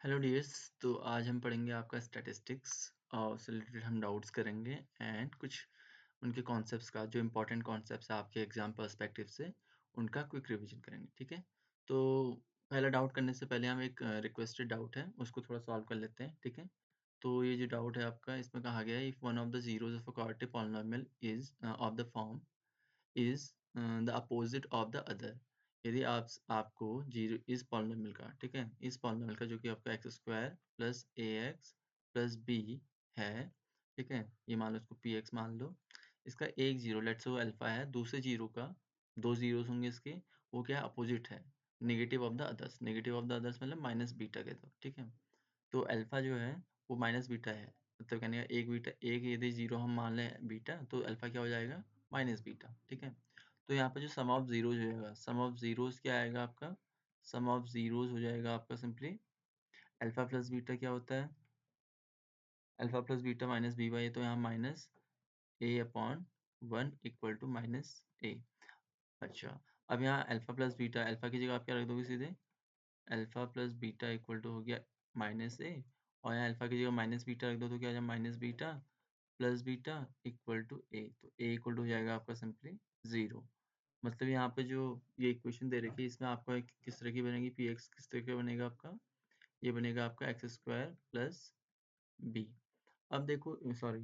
Hello dears. तो आज हम पढ़ेंगे आपका स्टैटिस्टिक्स और उससे रिलेटेड हम डाउट्स करेंगे एंड कुछ उनके कॉन्सेप्ट्स का जो इंपॉर्टेंट कॉन्सेप्ट्स है आपके एग्जाम पर्सपेक्टिव से उनका क्विक रिवीजन करेंगे। ठीक है, तो पहला डाउट करने से पहले हम एक रिक्वेस्टेड डाउट है उसको थोड़ा सॉल्व कर लेते हैं। ठीक है, तो ये जो डाउट है आपका, इसमें कहा गया है if one of the zeros of a quadratic polynomial is of the form is the opposite of the other. यदि आपको जीरो इस पॉलिनोमियल का, ठीक है, इस पॉलिनोमियल का जो कि आपका एक्स स्क्वायर प्लस ए एक्स प्लस बी है, ठीक है, ये मान लो, इसको पी एक्स मान लो, इसका एक जीरो लेट्स से वो अल्फा है, दूसरे जीरो का दो जीरोस होंगे इसके, वो क्या अपोजिट है, negative of the others. Negative of the others मतलब माइनस बीटा के तो, ठीक है, तो अल्फा जो है वो माइनस बीटा है, मतलब कहने का एक बीटा, एक यदि जीरो हम मान लें बीटा, तो अल्फा क्या हो जाएगा, माइनस बीटा। ठीक है, तो यहाँ पर जो सम ऑफ जीरोज हो जाएगा, सम ऑफ जीरोज क्या आएगा आपका, सम ऑफ जीरोज हो जाएगा आपका सिंपली अल्फा प्लस बीटा क्या होता है, alpha plus beta minus b by, तो यहाँ minus a upon one equal to minus a. अच्छा, अब यहाँ अल्फा प्लस बीटा, अल्फा की जगह आप क्या रख दोगे सीधे, alpha plus beta equal to हो गया माइनस ए, और यहाँ अल्फा की जगह माइनस बीटा रख दो तो क्या आ जाए, minus beta plus beta equal to a, तो ए इक्वल टू हो जाएगा आपका सिंपली ज़ीरो। मतलब यहाँ पे जो ये इक्वेशन दे रखी है, इसमें आपका किस तरह की बनेगी, पी एक्स किस तरह का बनेगा आपका, ये बनेगा आपका एक्स स्क्वायर प्लस बी। अब देखो, सॉरी,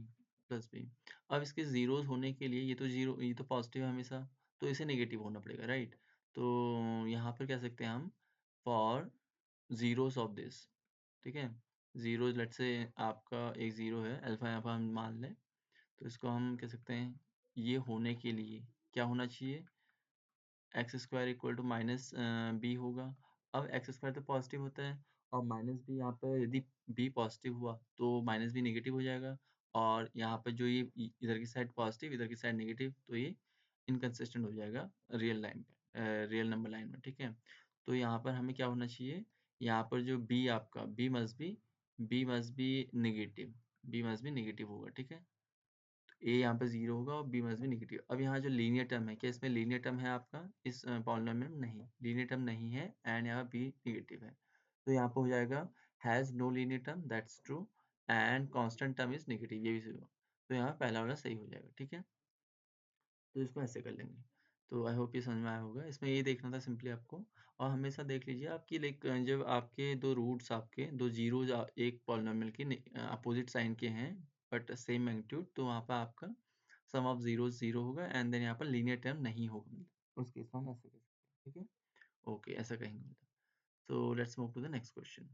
प्लस बी। अब इसके जीरोस होने के लिए, ये तो जीरो, ये तो पॉजिटिव है हमेशा, तो इसे नेगेटिव होना पड़ेगा, राइट। तो यहाँ पर कह सकते हैं हम फॉर जीरोस ऑफ दिस, ठीक है, जीरो लेट से आपका एक जीरो है, अल्फा यहाँ पर हम मान लें, तो इसको हम कह सकते हैं ये होने के लिए क्या होना चाहिए, x square equal to minus B होगा। अब एक्स स्क्वायर तो पॉजिटिव होता है, और माइनस बी यहाँ पर यदि बी पॉजिटिव हुआ तो माइनस बी नेगेटिव हो जाएगा, और यहाँ पर जो ये इधर की साइड पॉजिटिव इधर की साइड नेगेटिव, तो ये इनकंसिस्टेंट हो जाएगा रियल लाइन पे, रियल नंबर लाइन में। ठीक है, तो यहाँ पर हमें क्या होना चाहिए, यहाँ पर जो बी आपका, B must be negative, B must be negative होगा। ठीक है, ए यहाँ पे जीरो होगा और बी मस्ट बी नेगेटिव। अब यहाँ जो लीनियर टर्म है, क्या इसमें लीनियर टर्म है आपका, इस पॉलिनोमियल में नहीं, लीनियर टर्म नहीं है, एंड यहाँ बी नेगेटिव है, तो यहाँ पे हो जाएगा has no linear term, that's true, and constant term is negative, ये भी सही होगा, तो यहाँ पहला वाला सही हो जाएगा। ठीक है, तो इसको ऐसे कर लेंगे। तो आई होप ये समझ में आया होगा, इसमें ये देखना था सिंपली आपको। और हमेशा देख लीजिए आपकी लाइक, जब आपके दो रूट्स, आपके दो जीरोज एक पॉलिनोमियल के अपोजिट साइन के हैं बट सेम मैग्नीट्यूड, तो वहाँ पर आपका सम ऑफ जीरो जीरो होगा, एंड देन यहाँ पर लीनियर टर्म नहीं होगा, उस केस में हम ऐसे कर सकते हैं। ठीक है, ओके, ऐसा कहेंगे। तो let's move to the next question.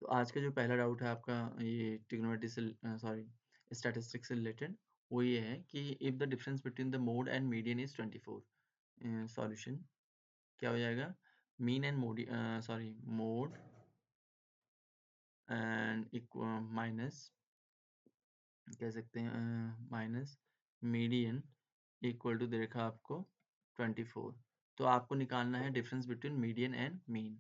तो आज का जो पहला डाउट है आपका, ये ट्रिग्नोमेट्री से, सॉरी, स्टैटिस्टिक्स से रिलेटेड, वो ये है कि if the difference between the mode and median is 24, solution क्या हो जाएगा, mean and mode, sorry, mode and minus, कह सकते हैं माइनस मीडियन इक्वल टू दे रखा आपको 24। तो आपको निकालना है difference between median and mean.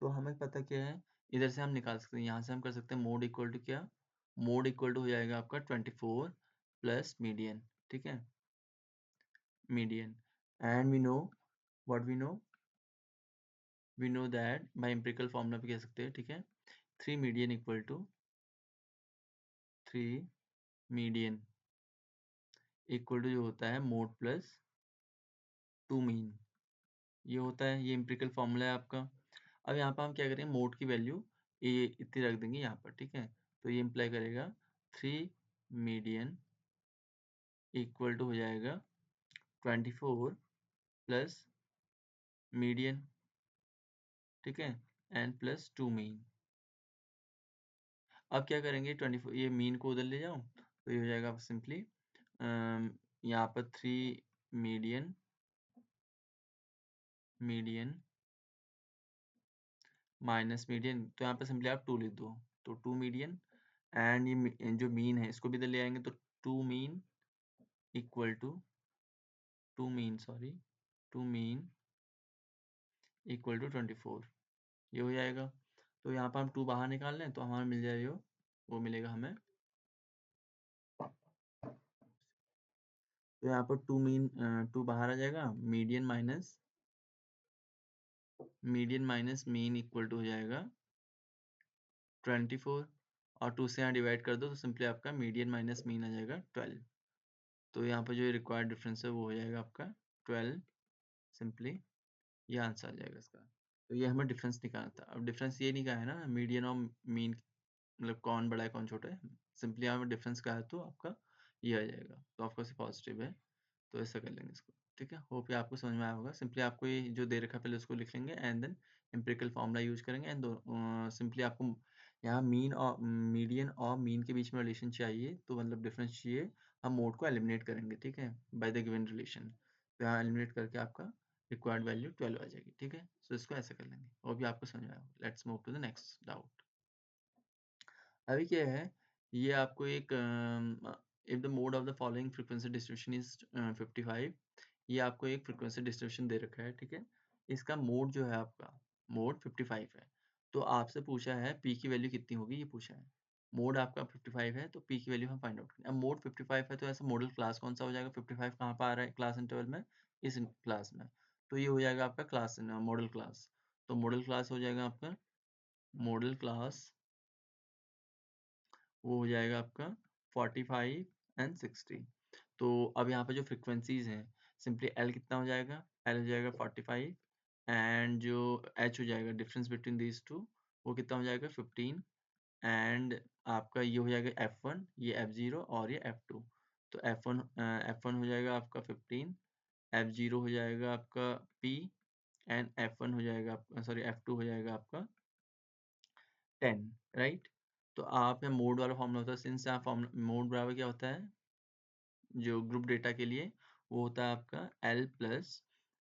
तो हमें पता क्या है, इधर से हम निकाल सकते हैं, यहाँ से हम कर सकते हैं मोड इक्वल टू क्या, मोड इक्वल टू हो जाएगा आपका 24 प्लस मीडियन। ठीक है, median, and we know that by empirical formula भी कह सकते हैं। ठीक है, 3 median equal to 3 median equal to जो होता है मोड प्लस 2 मीन, ये होता है, ये एम्पिरिकल फॉर्मूला है आपका। अब यहाँ पर हम क्या करेंगे, मोड की वैल्यू ये इतनी रख देंगे यहाँ पर। ठीक है, तो ये इम्प्लाई करेगा 3 मीडियन इक्वल टू हो जाएगा 24 प्लस मीडियन, ठीक है, एंड प्लस 2 मीन। अब क्या करेंगे, 24 ये मीन को उधर ले जाओ, तो ये हो जाएगा सिंपली यहाँ पर 3 मीडियन माइनस मीडियन, तो यहाँ पर सिंपली आप 2 लिख दो, तो 2 मीडियन, एंड ये जो मीन है इसको भी इधर ले आएंगे, तो 2 mean equal to 2 mean equal to 24, ये हो जाएगा। तो यहाँ पर हम 2 बाहर निकाल लें तो हमारा मिल जाएगा, वो मिलेगा हमें, तो यहाँ पर 2 बाहर आ जाएगा, median minus median minus mean equal to हो जाएगा 24 और 2 से यहाँ डिवाइड कर दो तो सिंपली आपका मीडियन माइनस मीन आ जाएगा 12। तो यहाँ पर जो रिक्वायर्ड डिफरेंस है वो हो जाएगा आपका 12। सिंपली ये आंसर आ जाएगा इसका। तो ये हमें डिफरेंस निकालना था। अब डिफरेंस ये नहीं कहा है ना मीडियन और मीन, मतलब कौन बड़ा है कौन छोटा है, सिंपली यहाँ पे डिफरेंस कहा है तो आपका ये आ जाएगा। तो आपका से पॉजिटिव है, तो ऐसा कर लेंगे इसको। ठीक है, होप ये आपको समझ में आया होगा। सिंपली आपको ये जो दे रखा है पहले उसको लिख लेंगे and then empirical formula use करेंगे एंड सिंपली आपको यहाँ मीन और मीडियन और मीन के बीच में रिलेशन चाहिए, तो मतलब डिफरेंस चाहिए, हम मोड को एलिमिनेट करेंगे। ठीक है, बाय द गिवन रिलेशन। तो यहाँ एलिमिनेट करके आपका रिक्वायर्ड वैल्यू 12 आ जाएगी। ठीक है, सो इसको ऐसे कर लेंगे। और भी आपको समझ में आया होगा। Let's move to the next doubt. अभी क्या है, ये आपको एक if the mode of the following frequency distribution is 55, ये आपको एक फ्रीक्वेंसी डिस्ट्रीब्यूशन दे रखा है। ठीक है, इसका मोड जो है आपका मोड 55 है। तो आपसे पूछा है पी की वैल्यू कितनी होगी, ये पूछा है। मोड आपका 55 है तो पी की वैल्यू हम फाइंड आउट करें। अब मोड 55 है तो ऐसा मॉडल क्लास कौन सा हो जाएगा, 55 कहाँ पर आ रहा है क्लास इंटरवल में, इस क्लास में। तो ये हो जाएगा आपका क्लास मॉडल क्लास। तो मॉडल क्लास हो जाएगा आपका मॉडल क्लास, वो हो जाएगा आपका 45 एंड 60। तो अब यहाँ पे जो फ्रिक्वेंसीज हैं, सिंपली एल कितना हो जाएगा, एल हो जाएगा 45 एंड जो एच हो जाएगा डिफरेंस बिटवीन दीज टू, वो कितना हो जाएगा 15 एंड आपका ये हो जाएगा F1, ये F0 और ये F2। तो F1 हो जाएगा आपका 15, F0 हो जाएगा आपका P एंड F1 हो जाएगा आपका सॉरी F2 हो जाएगा आपका 10, राइट। तो आप यहाँ मोड वाला फॉर्मूला होता है, सिंस यहाँ फॉर्मूला मोड बराबर क्या होता है जो ग्रुप डेटा के लिए, वो होता है आपका L plus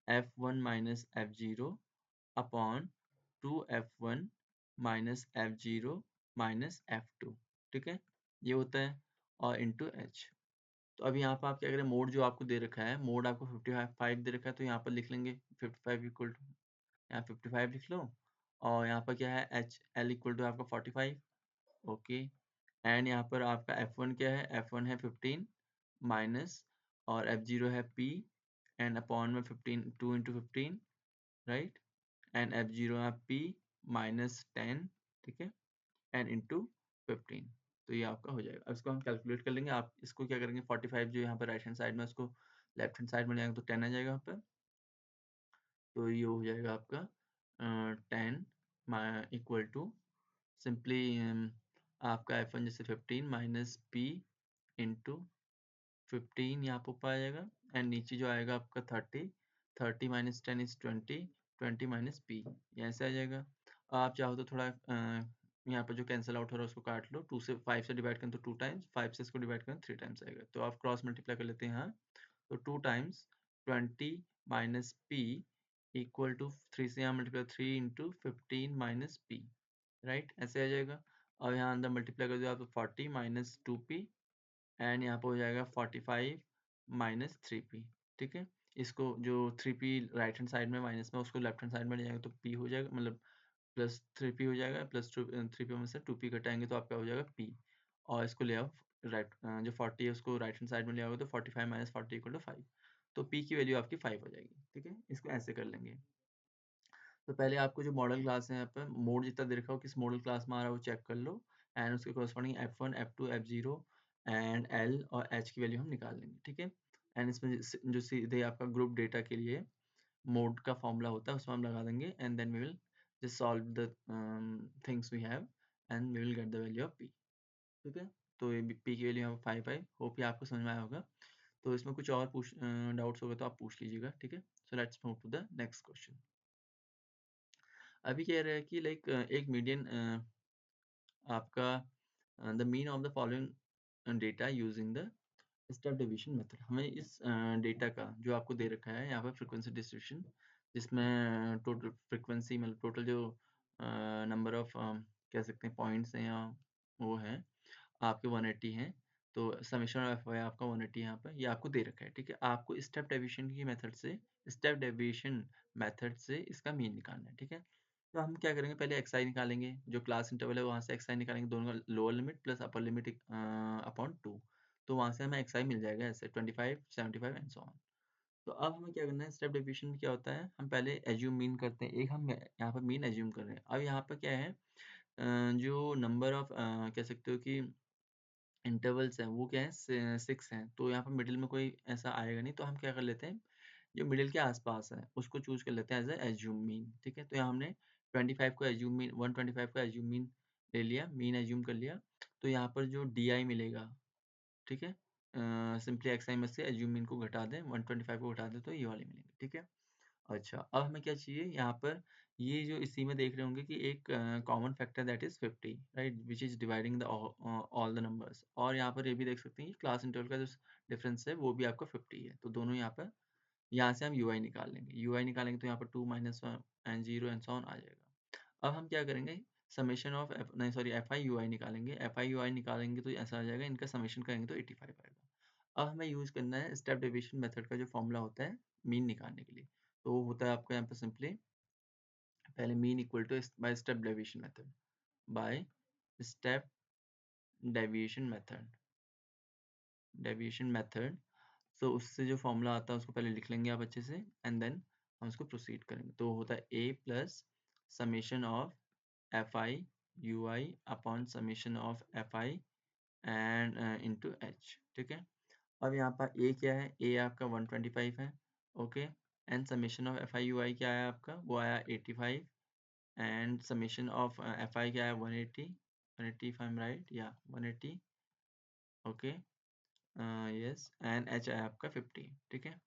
F1 minus F0 upon 2F1 minus F0 minus F2। ठीक है, ये होता है और इंटू H। तो अब यहाँ पर आप क्या करें, मोड जो आपको दे रखा है, मोड आपको 55 दे रखा है, तो यहाँ पर लिख लेंगे 55 इक्वल टू, यहाँ 55 लिख लो और यहाँ पर क्या है H L इक्वल टू आपका 45। ओके, एंड यहाँ पर आपका F1 क्या है, F1 है 15 माइनस और F0 है P एंड अपॉन में 15 2 इंटू 15, राइट, एंड F0 है P माइनस 10। ठीक है, एंड इंटू 15। तो ये आपका हो जाएगा। अब इसको हम कैलकुलेट कर लेंगे। आप इसको क्या करेंगे 45 जो यहाँ पर राइट हैंड साइड में, उसको लेफ्ट हैंड साइड में ले जाएंगे तो 10 आ जाएगा यहाँ पर। तो ये हो जाएगा आपका 10 इक्वल टू सिंपली आपका F1 जैसे 15 माइनस P इंटू 15 यहाँ पर ऊपर आ जाएगा एंड नीचे जो आएगा आपका 30 माइनस 10 इज 20 माइनस P, ये ऐसे आ जाएगा। आप चाहो तो थोड़ा यहाँ पर जो कैंसिल आउट हो रहा है उसको काट लो, 2 से 5 से डिवाइड करें तो 2 टाइम्स, 5 से इसको डिवाइड करें 3 टाइम्स आएगा। तो आप क्रॉस मल्टीप्लाई कर लेते हैं यहाँ, तो 2 times 20 minus P equal to 3 से यहाँ multiply 3 into 15 minus P, right, ऐसे आ जाएगा। और यहाँ अंदर मल्टीप्लाई कर दिया तो 40 माइनस 2P एंड यहाँ पर हो जाएगा 45 माइनस 3P। ठीक है, इसको जो 3P राइट हैंड साइड में माइनस में, उसको लेफ्ट हैंड साइड में ले जाएगा तो P हो जाएगा, मतलब प्लस 3P हो जाएगा, प्लस 3P में से 2P घटाएंगे तो आपका हो जाएगा P। और इसको ले आओ राइट, जो 40 है उसको राइट हैंड साइड में ले आओगे तो 45 माइनस 40 इक्वल टू 5। तो P की वैल्यू आपकी 5 हो जाएगी। ठीक है, इसको ऐसे कर लेंगे। तो पहले आपको जो मॉडल क्लास है यहाँ पर मोड जितना दे रखा हो किस मॉडल क्लास में आ रहा है वो चेक कर लो एंड उसके corresponding F1 F2 F0 and L और H की वैल्यू हम निकाल लेंगे। ठीक है, एंड इसमें जो सीधे आपका ग्रुप डेटा के लिए मोड का फॉर्मूला होता है उसमें हम लगा देंगे and then we will just solve the things we have and we will get the value of P। ठीक है, तो ये P की वैल्यू यहाँ 5 है। होप ये आपको समझ में आया होगा। तो इसमें कुछ और डाउट्स हो गए तो आप पूछ लीजिएगा। ठीक है, so let's move to the next question. अभी कह रहा है कि लाइक एक मीडियन आपका the mean of the following data using the step division method. हमें इस डेटा का जो आपको दे रखा है यहाँ पर फ्रीक्वेंसी डिस्ट्रीब्यूशन, जिसमें टोटल फ्रीक्वेंसी मतलब टोटल जो नंबर ऑफ कह सकते हैं पॉइंट्स हैं या वो है आपके 180 हैं, तो समेशन ऑफ है आपका 180 यहाँ पर, ये आपको दे रखा है। ठीक है, आपको स्टेप डेविएशन मेथड से इसका मीन निकालना है। ठीक है, तो हम क्या करेंगे, पहले एक्स आई निकालेंगे, जो क्लास इंटरवल है वहाँ से एक्स आई निकालेंगे, दोनों का lower limit plus upper limit upon 2। तो वहाँ से हमें एक्स आई मिल जाएगा ऐसे 25 75 एंड सो ऑन। तो अब हमें क्या करना है, स्टेप डेविएशन में क्या होता है, हम पहले एज्यूम मीन करते हैं। एक हम यहाँ पर मीन एज्यूम कर रहे हैं। अब यहाँ पर क्या है, जो नंबर ऑफ कह सकते हो कि इंटरवल्स हैं वो क्या है, 6 हैं। तो यहाँ पर मिडिल में कोई ऐसा आएगा नहीं, तो हम क्या कर लेते हैं, जो मिडिल के आसपास है उसको चूज कर लेते हैं एज एज्यूम मीन। ठीक है, तो यहाँ हमने 25 को एज्यूम मीन, 125 का एज्यूम मीन ले लिया, मीन एज्यूम कर लिया। तो यहाँ पर जो डी आई मिलेगा, ठीक है, सिंपली एक्स आई में से एज्यूम मीन को घटा दें, 125 को घटा दें तो ये वाले मिलेंगे। ठीक है, अच्छा अब हमें क्या चाहिए यहाँ पर, ये जो इसी में देख रहे होंगे कि एक common factor that is 50, right, which is dividing the all the numbers. और यहाँ पर ये भी देख सकते हैं कि क्लास इंटरवल का जो डिफरेंस है वो भी आपका 50 है। तो दोनों यहाँ पर, यहाँ से हम यू आई निकाल लेंगे, यू आई निकालेंगे तो यहाँ पर 2 minus 1 and 0 and so on आ जाएगा। अब हम क्या करेंगे, समेशन ऑफ एफ, नहीं sorry, f I you i निकालेंगे। एफ आई यू आई निकालेंगे तो ऐसा आ जाएगा, इनका समेशन करेंगे तो 85 आएगा। अब हमें यूज करना है स्टेप डेविएशन मेथड का जो फॉर्मूला होता है मीन निकालने के लिए। तो वो होता है आपका यहाँ पर सिंपली, पहले mean equal to by step deviation method, by step deviation method. So उससे जो फॉर्मूला आता है उसको पहले लिख लेंगे आप अच्छे से, एंड देन हम उसको प्रोसीड करेंगे। तो होता है a plus summation of f I you i upon summation of f i and into H. ठीक है, अब यहाँ पर ए क्या है, ए आपका 125 है, okay, and summation of f I you i क्या है आपका, वो आया 85, and summation of f i क्या है 180, 180 if I'm right, या 180, ओके, यस, एंड एच है आपका 50। ठीक है,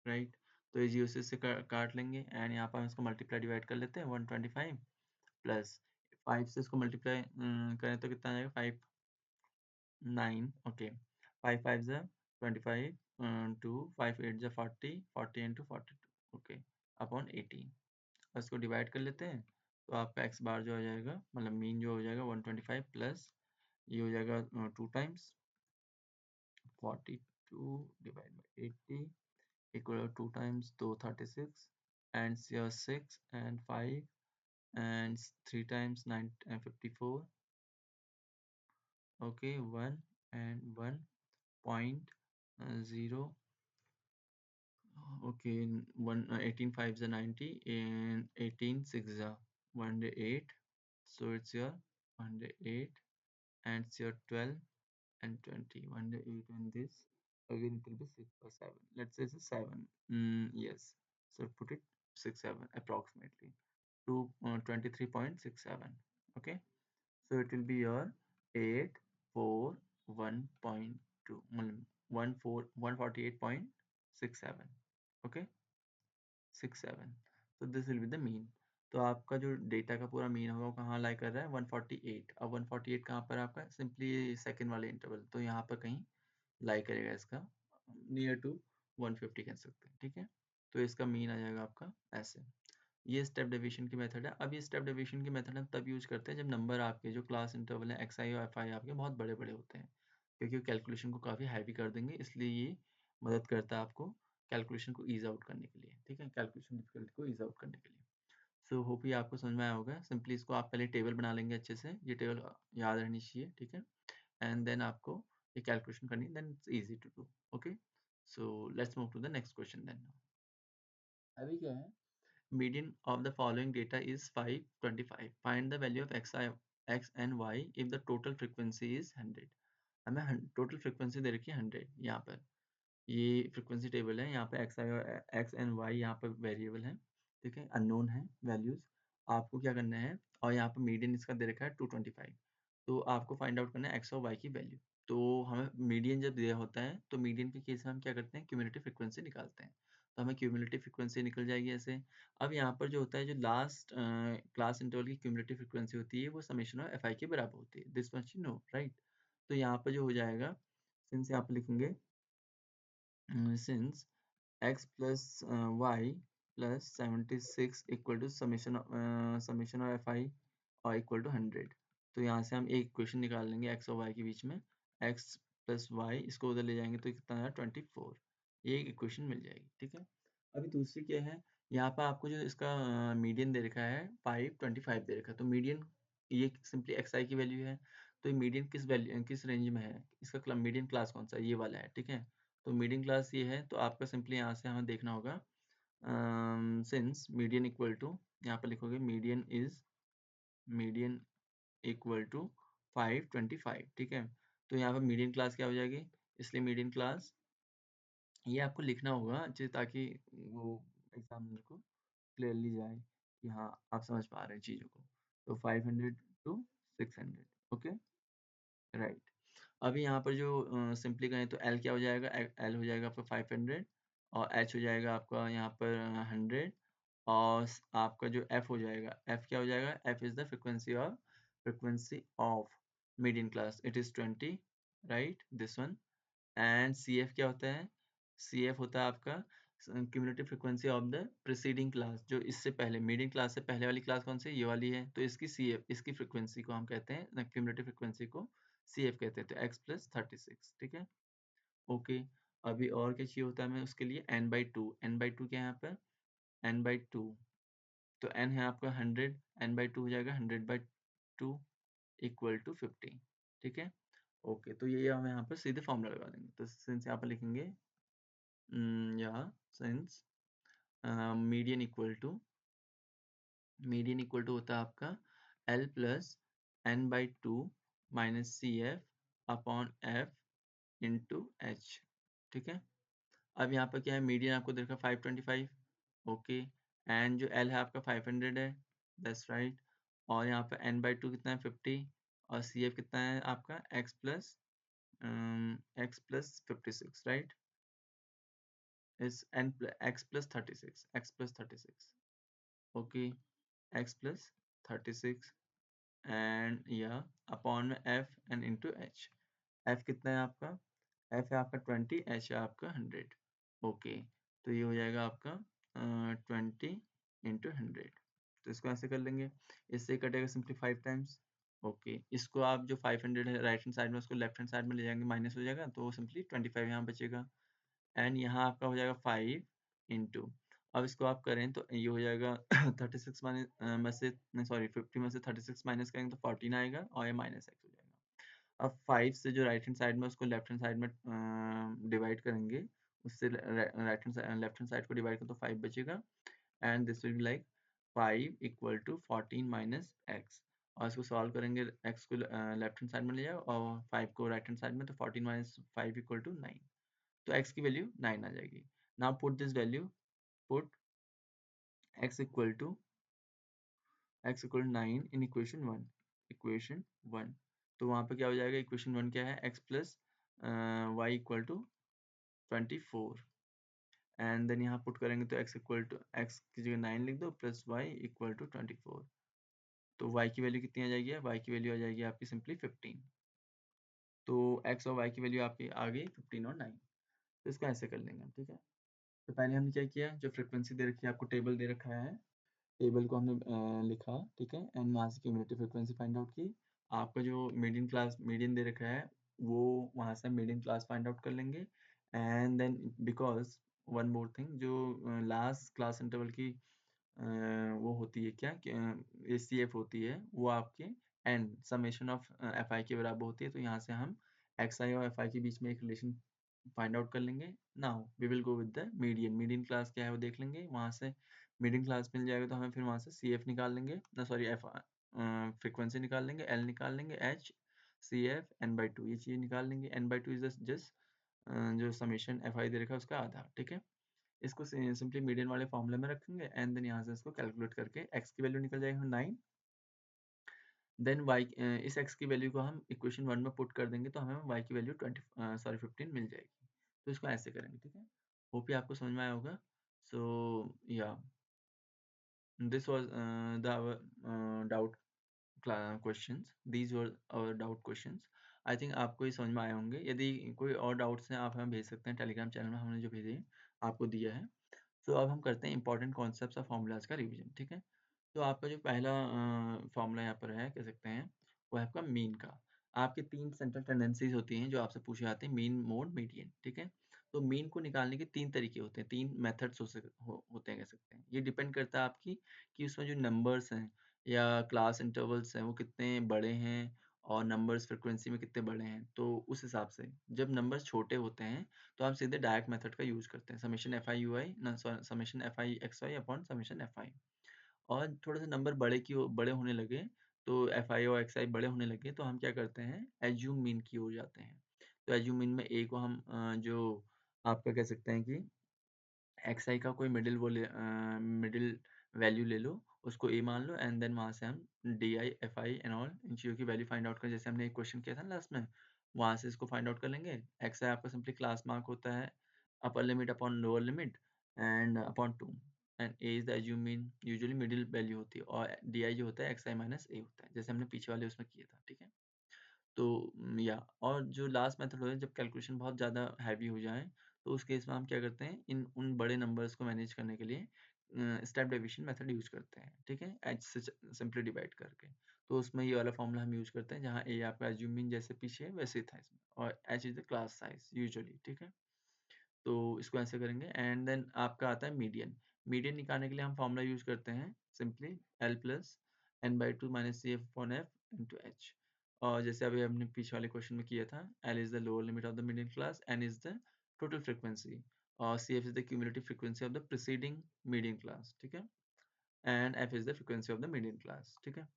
राइट, तो ये जीरो से काट लेंगे, एंड यहाँ पर हम इसको मल्टीप्लाई डिवाइड कर लेते हैं, 125 प्लस 5 से इसको मल्टीप्लाई करें तो कितना आ जाएगा, 5 9, ओके, 5 5 ज़ा 25, 2 5 8 ज़ा 40, 40 इंटू 42, ओके, अपॉन 18। और इसको डिवाइड कर लेते हैं तो आपका एक्स बार जो हो जाएगा, मतलब मीन जो हो जाएगा 125 प्लस ये हो जाएगा 2 times 42 divide by 80 equal 2 times 2 36 and 6 and 5 and 3 times 9 54, okay, 1 and 1.0, okay, 18 5s are 90 and 18 6s are 108, so it's your 108, and it's your 12 and 20, 108, and this again it will be 6 or 7, let's say it's a 7, yes, so put it 6 7 approximately to 23.67, okay, so it will be your 841.2, 148.67, okay, 67, तो this will be the mean. तो आपका जो data का पूरा mean होगा वो कहाँ लाई कर रहा है, 148। अब 148 कहाँ पर आपका, सिंपली सेकंड वाले इंटरवल, तो यहाँ पर कहीं लाई करेगा इसका, नियर टू 150 कह सकते हैं। ठीक है, तो इसका मीन आ जाएगा आपका ऐसे। ये स्टेप डेविएशन की मेथड है। अब ये स्टेप डेविएशन की मेथड हम तब यूज करते हैं जब नंबर आपके जो क्लास इंटरवल है एक्स आई और एफ आई आपके बहुत बड़े बड़े होते हैं, क्योंकि कैलकुलेशन को काफ़ी हैवी कर देंगे, इसलिए ये मदद करता है आपको कैलकुलेशन को ईज आउट करने के लिए। ठीक है, कैलकुलेशन डिफिकल्टी को ईज आउट करने के लिए। सो होप ये आपको समझ में आया होगा। सिंपली इसको आप पहले टेबल बना लेंगे अच्छे से, ये टेबल याद रहनी चाहिए। ठीक है, एंड देन आपको ये कैलकुलेशन करनी, then it's easy to do. Okay, so let's move to the next question then. अभी क्या है, median of the following data is 525, find the value of x and y if the total frequency is 100। हमें total frequency दे रखी है 100 यहाँ पर, ये frequency table है, यहाँ पे एक्स आई और एक्स एंड वाई यहाँ पर वेरिएबल है। ठीक है, अननोन है वैल्यूज, आपको क्या करना है, और यहाँ पर मीडियन इसका दे रखा है 225, तो आपको फाइंड आउट करना है एक्स और वाई की वैल्यू। तो हमें मीडियन जब दिया होता है तो मीडियन के केस में हम क्या करते हैं, क्यूमुलेटिव फ्रिक्वेंसी निकालते हैं। तो हमें क्यूमुलेटिव फ्रिक्वेंसी निकल जाएगी ऐसे। अब यहाँ पर जो होता है, जो लास्ट क्लास इंटरवल की क्यूमुलेटिव फ्रिक्वेंसी होती है वो समेशन ऑफ एफ आई के बराबर होती है, this much you know, right. तो यहाँ पर जो हो जाएगा, सिंस यहाँ पर लिखेंगे since x plus y plus 76 equal to summation of fi और equal to 100, तो यहाँ से हम एक इक्वेशन निकाल लेंगे x और y के बीच में, x plus y इसको उधर ले जाएंगे तो कितना है 24, ये एक इक्वेशन मिल जाएगी। ठीक है, अभी दूसरी क्या है, यहाँ पर आपको जो इसका मीडियन दे रखा है 525 दे रखा है, तो मीडियन ये सिंपली एक्स आई की वैल्यू है, तो ये मीडियन किस वैल्यू किस रेंज में है, इसका मीडियन क्लास कौन सा है, ये वाला है। ठीक है, तो मीडियन क्लास ये है, तो आपका सिंपली यहाँ से हमें देखना होगा सिंस मीडियन इक्वल टू, यहाँ पर लिखोगे मीडियन इक्वल टू 525, ठीक है। तो यहाँ पर मीडियन क्लास क्या हो जाएगी, इसलिए मीडियन क्लास ये आपको लिखना होगा ताकि वो एग्जामिनर को क्लियरली जाए कि हाँ आप समझ पा रहे हैं चीज़ों को। तो 500 टू 600, ओके, राइट। अभी यहाँ पर जो सिंपली करें तो एल क्या हो जाएगा, एल हो जाएगा आपका 500 और एच हो जाएगा आपका यहाँ पर 100 और आपका जो एफ हो जाएगा, एफ क्या हो जाएगा, F is the frequency of median class, it is 20, right, this one. And C F क्या होता है, सी एफ होता है आपका cumulative frequency of the preceding class, जो इससे पहले मीडियन क्लास से पहले वाली क्लास कौन सी, ये वाली है, तो इसकी सी एफ, इसकी फ्रिक्वेंसी को हम कहते हैं, क्यूमुलेटिव फ्रिक्वेंसी को सी एफ कहते हैं, तो एक्स प्लस 36, ठीक है, ओके। अभी और क्या चाहिए होता है हमें उसके लिए, n/2, n/2 क्या है यहाँ पर, n/2, तो n है आपका 100, n/2 हो जाएगा 100/2 इक्वल टू 50, ठीक है, ओके। तो ये हम यहाँ पर सीधे फॉर्मूला लगा देंगे, तो सिंस यहाँ पर लिखेंगे या सिंस मीडियन इक्वल टू होता है आपका L plus n/2 minus C F upon F into H, ठीक है। अब यहाँ पर क्या है, मीडियन आपको देखा 525, ओके, एंड जो L है आपका 500 है, दैट्स राइट, और यहाँ पर n/2 कितना है 50 और सी एफ कितना है आपका x plus 56, right, is x plus 36, okay, x plus 36 and या अपॉन में f and into h, f कितना है आपका, f है आपका 20, h है आपका 100, ओके। तो ये हो जाएगा आपका 20 इंटू 100, तो इसको ऐसे कर लेंगे, इससे कटेगा सिंपली 5 टाइम्स, ओके। इसको आप जो 500 है राइट हैंड साइड में, उसको लेफ्ट हैंड साइड में ले जाएंगे, माइनस हो जाएगा, तो सिंपली 25 यहाँ बचेगा एंड यहाँ आपका हो जाएगा 5 इंटू, अब इसको आप करें तो ये हो जाएगा 36 माइनस में से नहीं सॉरी 50 में से 36 माइनस करेंगे तो 14 आएगा और ये माइनस एक्स हो जाएगा। अब 5 से जो राइट हैंड साइड में उसको लेफ्ट हैंड साइड में डिवाइड करेंगे, उससे right hand left hand side को डिवाइड करें तो 5 बचेगा and this will be like 5 equal to 14 minus x, और इसको सॉल्व करेंगे, एक्स को लेफ्ट हैंड साइड में ले जाओ और 5 को राइट हैंड साइड में, तो 14 माइनस 5 इक्वल टू 9, तो x की वैल्यू 9 आ जाएगी। Now put this value, put x equal to 9 in equation 1, तो वहाँ पे क्या हो जाएगा, इक्वेशन 1 क्या है, x plus Y equal to 24 and then यहाँ पुट करेंगे तो x की जगह 9 लिख दो प्लस y इक्वल टू 24, तो y की वैल्यू कितनी आ जाएगी, y की वैल्यू आ जाएगी आपकी सिंपली 15, तो x और y की वैल्यू आपकी आ गई 15 और 9, तो इसको ऐसे कर लेंगे हम, ठीक है। तो पहले हमने क्या किया, जो फ्रिक्वेंसी दे रखी है आपको, टेबल दे रखा है, टेबल को हमने लिखा, ठीक है, एंड वहाँ से क्यूमुलेटिव फ्रिक्वेंसी फाइंड आउट की। आपका जो मीडियन दे रखा है, वो वहाँ से मीडियन क्लास फाइंड आउट कर लेंगे and then because one more thing, जो लास्ट क्लास इंटरवल की वो होती है क्या कि ACF होती है, वो आपके एंड समेशन ऑफ FI के बराबर होती है, तो यहाँ से हम XI और FI के बीच में एक रिलेशन फाइंड आउट कर लेंगे। Now we will go with the median class क्या है वो देख लेंगे, वहाँ से मीडियन क्लास मिल जाएगा तो हमें फिर वहाँ से CF निकाल लेंगे, ना सॉरी एफ फ्रिक्वेंसी निकाल लेंगे, L निकाल लेंगे, H CF n/2 ये चीज़ निकाल लेंगे, n/2 इज जस्ट जो समेशन FI दे रखा है उसका आधा, ठीक है। इसको सिंपली मीडियन वाले फॉर्मूले में रखेंगे एंड देन यहाँ से इसको कैलकुलेट करके x की वैल्यू निकल जाएगी 9, देन y इस x की वैल्यू को हम इक्वेशन 1 में पुट कर देंगे तो हमें y की वैल्यू 15 मिल जाएगी, तो इसको ऐसे करेंगे, ठीक है। होप ये आपको समझ में आया होगा। सो या this was the doubt questions, these were our doubt questions. I think आपको ये समझ में आए होंगे, यदि कोई और डाउट्स हैं आप हमें भेज सकते हैं, टेलीग्राम चैनल में हमने जो भेजे आपको दिया है। तो अब हम करते हैं इंपॉर्टेंट कॉन्सेप्ट्स ऑफ फॉर्मूलाज का रिवीजन, ठीक है। तो आपका जो पहला फॉर्मूला यहाँ पर है, कह सकते हैं, वो है आपका मीन का। आपके 3 सेंट्रल टेंडेंसीज होती हैं जो आपसे पूछे जाते हैं, मीन, मोड, मीडियन, ठीक है। तो मीन को निकालने के 3 तरीके होते हैं, 3 मेथड्स होते हैं, कह सकते हैं। ये डिपेंड करता है आपकी कि उसमें जो नंबर्स हैं या क्लास इंटरवल्स हैं वो कितने बड़े हैं और नंबर्स फ्रीक्वेंसी में कितने बड़े हैं, तो उस हिसाब से जब नंबर्स छोटे होते हैं तो हम सीधे डायरेक्ट मेथड का यूज़ करते हैं, summation F I you I ना summation F I X Y upon summation F I. और थोड़े से नंबर बड़े होने लगे, तो एफ आई और एक्स आई बड़े होने लगे तो हम क्या करते हैं, एज्यूम मीन की ओर जाते हैं। तो एज्यूम मीन में ए को हम जो आपका कह सकते हैं कि एक्स आई का कोई मिडिल वैल्यू ले लो, उसको ए मान लो एंड देन वहाँ से हम D I F i and all in चीज़ों की वैल्यू फाइंड आउट कर, जैसे हमने एक क्वेश्चन किया था ना लास्ट में, वहाँ से इसको फाइंड आउट कर लेंगे। एक्स आई आपका सिंपली क्लास मार्क होता है upper limit upon lower limit and upon 2 and A is the assume mean, usually middle value होती है, और डी आई जो होता है एक्स आई माइनस ए होता है, जैसे हमने पीछे वाले उसमें किया था, ठीक है। तो या और जो लास्ट मेथड होता है जब कैलकुलेशन बहुत ज़्यादा हैवी हो जाए, तो उस केस में हम क्या करते हैं, इन उन बड़े नंबर्स को मैनेज करने के लिए स्टेप डेविएशन मेथड यूज़ करते हैं, ठीक है? एच से सिंपली डिवाइड करके। तो उसमें ये वाला फॉर्मूला हम यूज़ करते हैं जहाँ ए आपका एज्यूम मीन जैसे पीछे है वैसे ही था इसमें, और H is the class size usually, ठीक है? तो इसको ऐसे करेंगे एंड देन आपका आता है मीडियन। मीडियन निकालने के लिए हम फॉर्मूला यूज़ करते हैं simply L plus N by two minus C F upon F into H. और जैसे अभी हमने पीछे वाले क्वेश्चन में किया था, l is the lower limit of the median class, n is the total frequency और c f is the cumulative frequency of the preceding median class, ठीक है? And f is the frequency of the median class, ठीक है?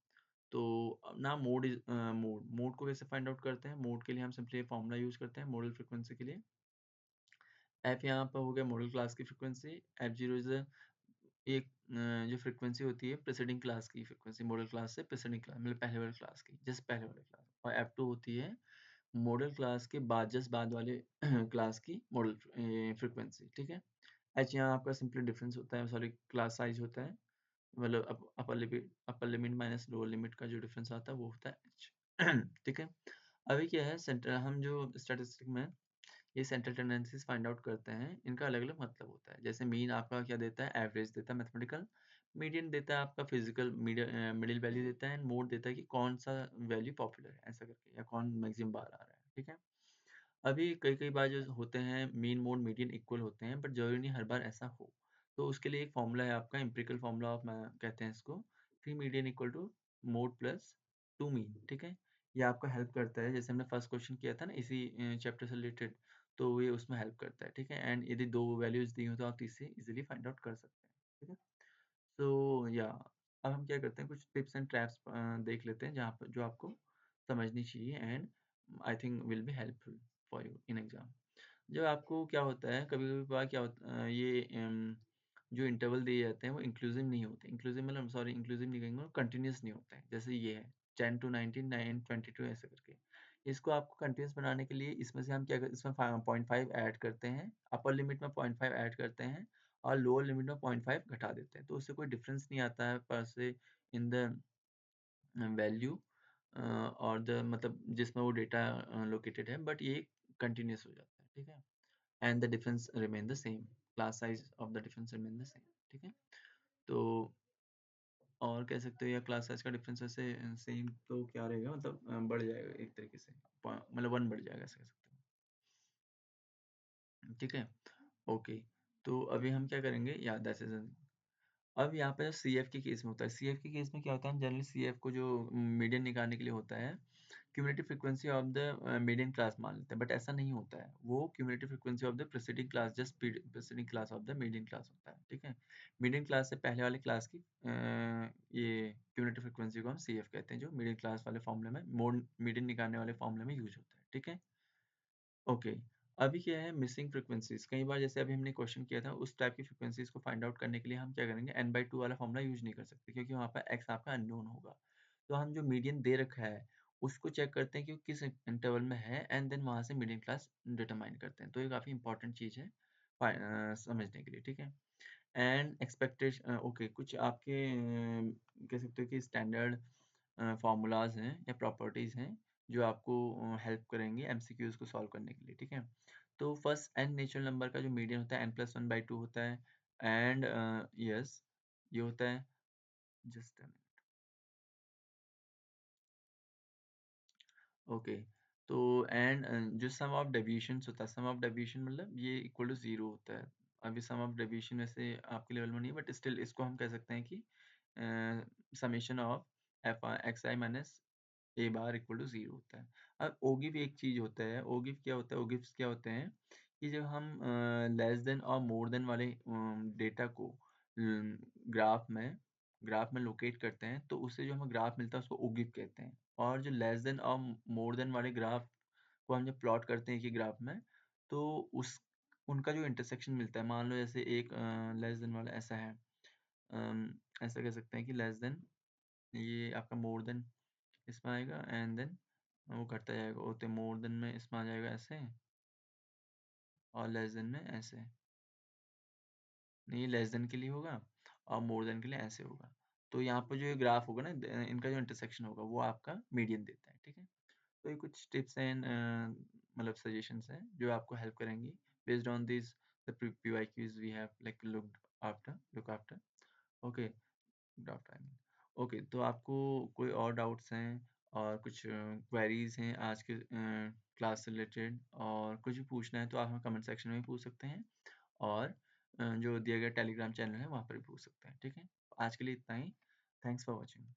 तो अब ना mode को कैसे फाइंड आउट करते हैं? मोड के लिए हम सिंपली फॉर्मूला यूज़ करते हैं मॉडल फ्रीक्वेंसी के लिए। एफ यहाँ पर हो गया मॉडल क्लास की फ्रीक्वेंसी, एफ जीरो इज एक जो फ्रीक्वेंसी होती है प्रेसिडिंग क्लास की फ्रीक्वेंसी, मॉडल क्लास से प्रेसिडिंग क्लास मतलब पहले वाले क्लास की, जस्ट पहले वाले क्लास, और एफ टू होती है मॉडल क्लास के बाद जस्ट बाद वाले क्लास की मॉडल फ्रीक्वेंसी, ठीक है। एच यहाँ आपका सिंपली डिफरेंस होता है, सॉरी क्लास साइज होता है, मतलब upper limit minus lower limit का जो डिफरेंस आता है वो होता है एच। ठीक है। अभी क्या है, सेंटर हम जो स्टैटिस्टिक में ये सेंट्रल टेंडेंसीज फाइंड आउट करते हैं, इनका अलग-अलग मतलब होता है। जैसे मीन आपका क्या देता है, एवरेज देता है मैथमेटिकल, मीडियन देता है आपका फिजिकल, मिडिल वैल्यू देता है, एंड मोड देता है कि कौन सा वैल्यू पॉपुलर है ऐसा करके, या कौन मैक्सिमम बार आ रहा है, ठीक है। अभी कई-कई बार जो होते हैं मीन, मोड, मीडियन इक्वल होते हैं, बट ज़रूरी नहीं हर बार ऐसा हो। तो उसके लिए एक फ़ॉर्मूला है आपका एम्पिरिकल फ़ॉर्मूला ऑफ कहते हैं इसको, 3 median equal to mode plus 2 mean, ठीक है? ये आपको हेल्प करता है, जैसे हमने फर्स्ट क्वेश्चन किया था ना इसी चैप्टर से रिलेटेड, तो ये उसमें हेल्प करता है, ठीक है? एंड यदि 2 वैल्यूज़ दी हो तो आप इससे इज़िली फाइंड आउट कर सकते हैं, ठीक है? सो या अब हम क्या करते हैं, कुछ टिप्स एंड ट्रैप्स देख लेते हैं जहाँ पर जो आपको समझनी चाहिए, and I think will be helpful for you in exam. जब आपको क्या होता है, कभी-कभी बार क्या होता ये जो इंटरवल दिए जाते हैं वो इंक्लूसिव नहीं होते। इंक्लूसिव मतलब सॉरी इंक्लूसिव नहीं कहेंगे, कंटीन्यूअस नहीं होते हैं। जैसे ये है 10 टू 19, 9 22 ऐसे करके। इसको आपको कंटीन्यूअस बनाने के लिए इसमें से हम क्या कर इसमें 0.5 ऐड करते हैं, अपर लिमिट में 0.5 ऐड करते हैं और लोअर लिमिट में 0.5 घटा देते हैं। तो उससे कोई डिफरेंस नहीं आता है पर से इन द वैल्यू और द मतलब जिसमें वो डेटा लोकेटेड है, बट ये कंटीन्यूअस हो जाता है, ठीक है? And the difference remain the same, class size of the difference remain the same, ठीक है। तो और कह सकते हो या क्लास साइज का डिफरेंस वैसे सेम तो क्या रहेगा, मतलब बढ़ जाएगा एक तरीके से, मतलब 1 बढ़ जाएगा ऐसे कह सकते हो, ठीक है। ओके, तो अभी हम क्या करेंगे, या दैट इज अब यहाँ पे सीएफ के केस में होता है, सीएफ के केस में क्या होता है, जनरली सीएफ को जो मीडियन निकालने के लिए होता है, cumulative frequency of the median class मान लेते हैं, बट ऐसा नहीं होता है, वो cumulative frequency of the preceding class, just preceding class of the median class होता है, ठीक है। मीडियन क्लास से पहले वाले क्लास की ये क्यूमुलेटिव फ्रीक्वेंसी को हम सीएफ कहते हैं, जो मीडियन क्लास वाले फॉर्मूले में मोड मीडियन निकालने वाले फॉर्मूले में यूज होता है, ठीक है। ओके, अभी क्या है, मिसिंग फ्रीक्वेंसीज़, कई बार जैसे अभी हमने क्वेश्चन किया था उस टाइप की फ्रीक्वेंसीज़ को फाइंड आउट करने के लिए हम क्या करेंगे, n/2 वाला फॉर्मूला यूज़ नहीं कर सकते क्योंकि वहाँ पर x आपका अननोन होगा। तो हम जो मीडियन दे रखा है उसको चेक करते हैं कि वो किस इंटरवल में है, एंड देन वहाँ से मीडियन क्लास डिटरमाइन करते हैं। तो ये काफ़ी इंपॉर्टेंट चीज़ है समझने के लिए, ठीक है। एंड ओके, कुछ आपके कह सकते हो कि स्टैंडर्ड फ़ॉर्मूलाज़ हैं या प्रॉपर्टीज़ हैं जो आपको हेल्प करेंगे एमसीक्यूज़ को सॉल्व करने के लिए, ठीक है। तो फर्स्ट एन नेचुरल नंबर का जो मीडियन होता है n+1/2 होता है, एंड यस ये होता है, जस्ट अ मिनट। ओके, तो एंड जो सम ऑफ डेविएशंस होता है, सम ऑफ डेविएशन मतलब ये इक्वल टू 0 होता है। अभी सम ऑफ डेविएशन वैसे आपके लेवल में नहीं है, बट स्टिल इसको हम कह सकते हैं कि summation of F X I minus A bar equal to 0 होता है। अब ओगिव एक चीज़ होता है, ओगिव क्या होता है, ओगिव्स क्या होते हैं कि जब हम लेस देन और मोर देन वाले डेटा को ग्राफ में लोकेट करते हैं, तो उससे जो हमें ग्राफ मिलता है उसको ओगिव कहते हैं। और जो लेस देन और मोर देन वाले ग्राफ को हम जब प्लॉट करते हैं कि ग्राफ में, तो उस उनका जो इंटरसेक्शन मिलता है, मान लो जैसे एक लेस देन वाला ऐसा है, ऐसा कह सकते हैं कि लेस देन, ये आपका मोर देन इसमें आएगा एंड देन वो घटता जाएगा, होते मोर देन में इसमें आ जाएगा ऐसे, और लेस देन में ऐसे। नहीं, लेस देन के लिए होगा और मोर देन के लिए ऐसे होगा। तो यहाँ पर जो ये ग्राफ होगा ना, इनका जो इंटरसेक्शन होगा वो आपका मीडियन देता है, ठीक है। तो ये कुछ टिप्स एंड मतलब सजेशंस हैं जो आपको हेल्प करेंगी based on this the PYQs we have like look after. Okay, doubt I mean. Okay, तो आपको कोई और डाउट्स हैं और कुछ क्वेरीज हैं आज के क्लास से रिलेटेड, और कुछ भी पूछना है तो आप हमें कमेंट सेक्शन में भी पूछ सकते हैं, और जो दिया गया टेलीग्राम चैनल है वहाँ पर भी पूछ सकते हैं, ठीक है। आज के लिए इतना ही। Thanks for watching.